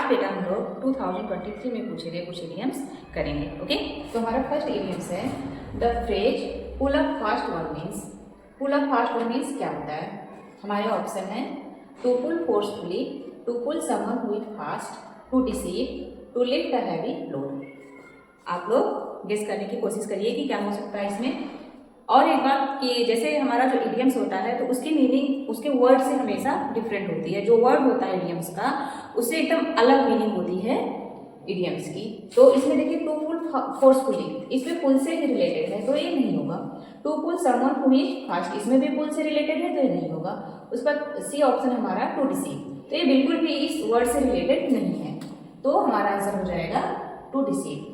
बेटा हम लोग 2023 में पूछे गए कुछ इडियम्स करेंगे। ओके, तो हमारा फर्स्ट इडियम्स है the phrase pull up fast one means. Pull up fast one means क्या होता है? हमारे ऑप्शन है to pull forcefully, to pull someone who is fast, to deceive, to lift a heavy load. आप लोग guess करने की कोशिश करिए कि क्या हो सकता है इसमें। और एक बात कि जैसे हमारा जो इडियम्स होता है तो उसकी मीनिंग उसके वर्ड से हमेशा डिफरेंट होती है। जो वर्ड होता है इडियम्स का उससे एकदम अलग मीनिंग होती है इडियम्स की। तो इसमें देखिए टू पुल फोर्सफुली, इसमें पुल से ही रिलेटेड है तो ये नहीं होगा। To pull someone who is fast, इसमें भी पुल से रिलेटेड है तो ये नहीं होगा। उसका सी ऑप्शन हमारा टू डिसीव, तो ये बिल्कुल भी इस वर्ड से रिलेटेड नहीं है, तो हमारा आंसर हो जाएगा to deceive.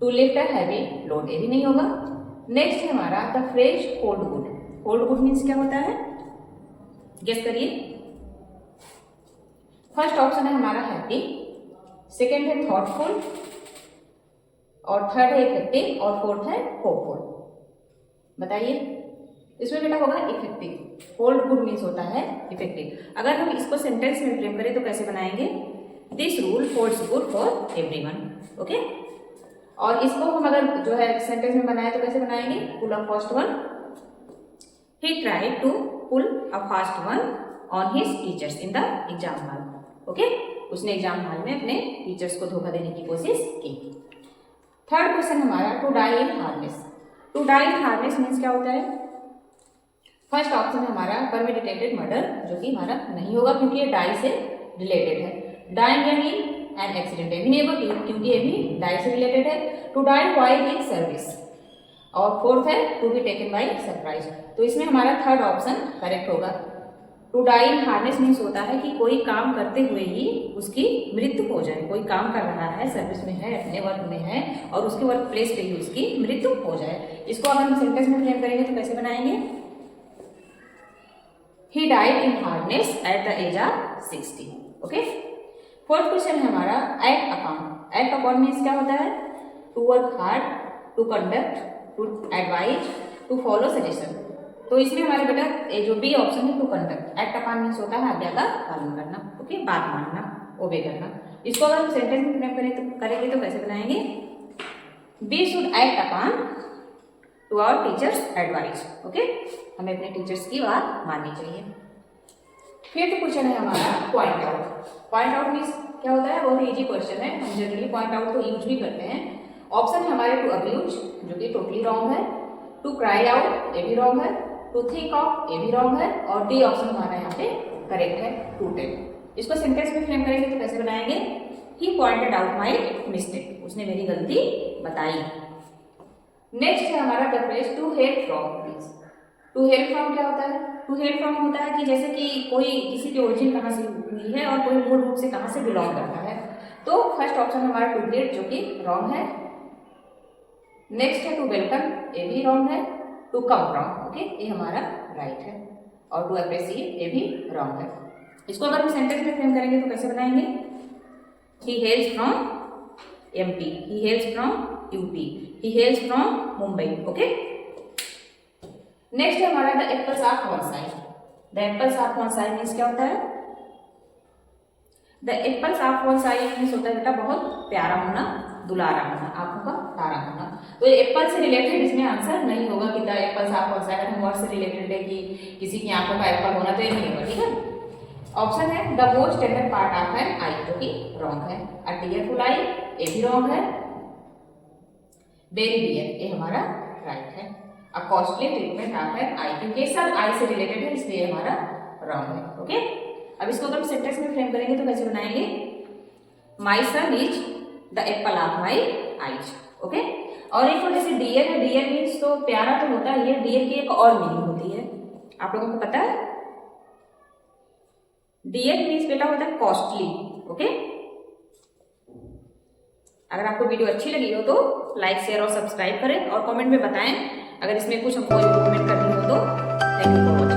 To lift a heavy load, ये भी नहीं होगा। नेक्स्ट है हमारा the phrase hold good. Hold good means क्या होता है? गेस करिए। फर्स्ट ऑप्शन है हमारा हैप्पी, सेकेंड है थॉटफुल, और थर्ड है इफेक्टिव, और फोर्थ है होपफुल। बताइए इसमें बेटा होगा इफेक्टिव। होल्ड गुड मीन्स होता है इफेक्टिव। अगर हम इसको सेंटेंस में फ्रेम करें तो कैसे बनाएंगे? This rule holds good for everyone. Okay, और इसको हम अगर जो है सेंटेंस में बनाए तो कैसे बनाएंगे? Pull a fast one, he tried to pull a fast one on his teachers in the exam hall. Okay, उसने एग्जाम हॉल में अपने टीचर्स को धोखा देने की कोशिश की। थर्ड क्वेश्चन हमारा to die in harness. To die in harness means क्या होता है? फर्स्ट ऑप्शन है हमारा प्रेमेडिटेटेड मर्डर, जो कि हमारा नहीं होगा क्योंकि ये डाई से रिलेटेड है। डाइंग यानी एन एक्सीडेंट, ये भी नहीं होगा क्योंकि ये भी डाई से रिलेटेड है। To die while in service, और फोर्थ है to be taken by surprise, तो इसमें हमारा थर्ड ऑप्शन करेक्ट होगा। To die in harness means होता है कि कोई काम करते हुए ही उसकी मृत्यु हो जाए। कोई काम कर रहा है, सर्विस में है, अपने वर्क में है, और उसके वर्क प्लेस पे ही उसकी मृत्यु हो जाए। इसको अगर हम सेंटेंस में फ्रेम करेंगे तो कैसे बनाएंगे? He died in harness at the age of 60। Okay, fourth question है हमारा act upon. Act upon means क्या होता है? To work hard, to conduct, to advise, to follow suggestion. तो इसमें हमारे बेटा जो बी ऑप्शन है to conduct. Act upon means होता है आज्ञा का पालन करना। ओके, बात मानना, ओबे करना। इसको अगर हम सेंटेंस में फ्रेम करेंगे तो कैसे बनाएंगे? We should act upon to our teachers advice. Okay, हमें अपने टीचर्स की बात माननी चाहिए। फिफ्थ क्वेश्चन है हमारा point out. Point out means क्या होता है? बहुत इजी क्वेश्चन है, हम जनरली पॉइंट आउट को यूज भी करते हैं। ऑप्शन है हमारे टू अब्यूज, जो कि टोटली रॉन्ग है। टू क्राई आउट, ये भी रॉन्ग है। टू थिंक ऑफ, ये भी रॉन्ग है। और डी ऑप्शन हमारा यहाँ पे करेक्ट है, टू टेल। इसको सेंटेंस में फ्रेम करेंगे तो कैसे बनाएंगे? He pointed out my mistake, उसने मेरी गलती बताई। नेक्स्ट है हमारा the phrase to hail from means. To hail from क्या होता है? टू हेल फ्रॉम होता है कि जैसे कि कोई किसी की ओरिजिन कहाँ से हुई है और कोई मूल रूप से कहाँ से बिलोंग करता है। तो फर्स्ट ऑप्शन हमारा टू ग्रेट, जो कि रॉन्ग है। नेक्स्ट है टू वेलकम, ये भी रॉन्ग है। टू कम फ्रॉम, ओके, ये हमारा राइट है। और टू अप्रिशिएट, ये भी रॉन्ग है। इसको अगर हम सेंटेंस में फ्रेम करेंगे तो कैसे बनाएंगे? He hails from MP, he hails from UP, he hails from Mumbai. Okay, next है हमारा the apples of one side. The apples of one side means क्या होता है? The apples of one side means होता है बेटा बहुत प्यारा होना, दुलारा होना, आंखों का तारा होना। तो ये एप्पल से रिलेटेड इसमें आंसर नहीं होगा कि the apples of one side. हम वर्ड से रिलेटेड है कि किसी की आंखों का एप्पल होना, तो ये नहीं होगा। ठीक है, ऑप्शन है the most tender part of an eye, जो कि रॉन्ग है। अ टीयरफुल आई, ये भी रॉन्ग है। वेरी डियर, ये हमारा राइट है। A costly treatment of an eye, क्योंकि सब आई से रिलेटेड है इसलिए हमारा रॉन्ग है। ओके, अब इसको अगर सेंटेंस में फ्रेम करेंगे तो कैसे बनाएंगे? My son is the apple of my eyes. Okay, और एक तो जैसे डियर है, डियर मीन्स तो प्यारा तो होता ही है, डियर की एक और मीनिंग होती है, आप लोगों को पता है? डियर मीन्स बेटा होता है कॉस्टली। ओके, अगर आपको वीडियो अच्छी लगी हो तो लाइक, शेयर और सब्सक्राइब करें और कमेंट में बताएं अगर इसमें कुछ हमको इम्प्रूवमेंट करनी हो तो। Thank you for watching.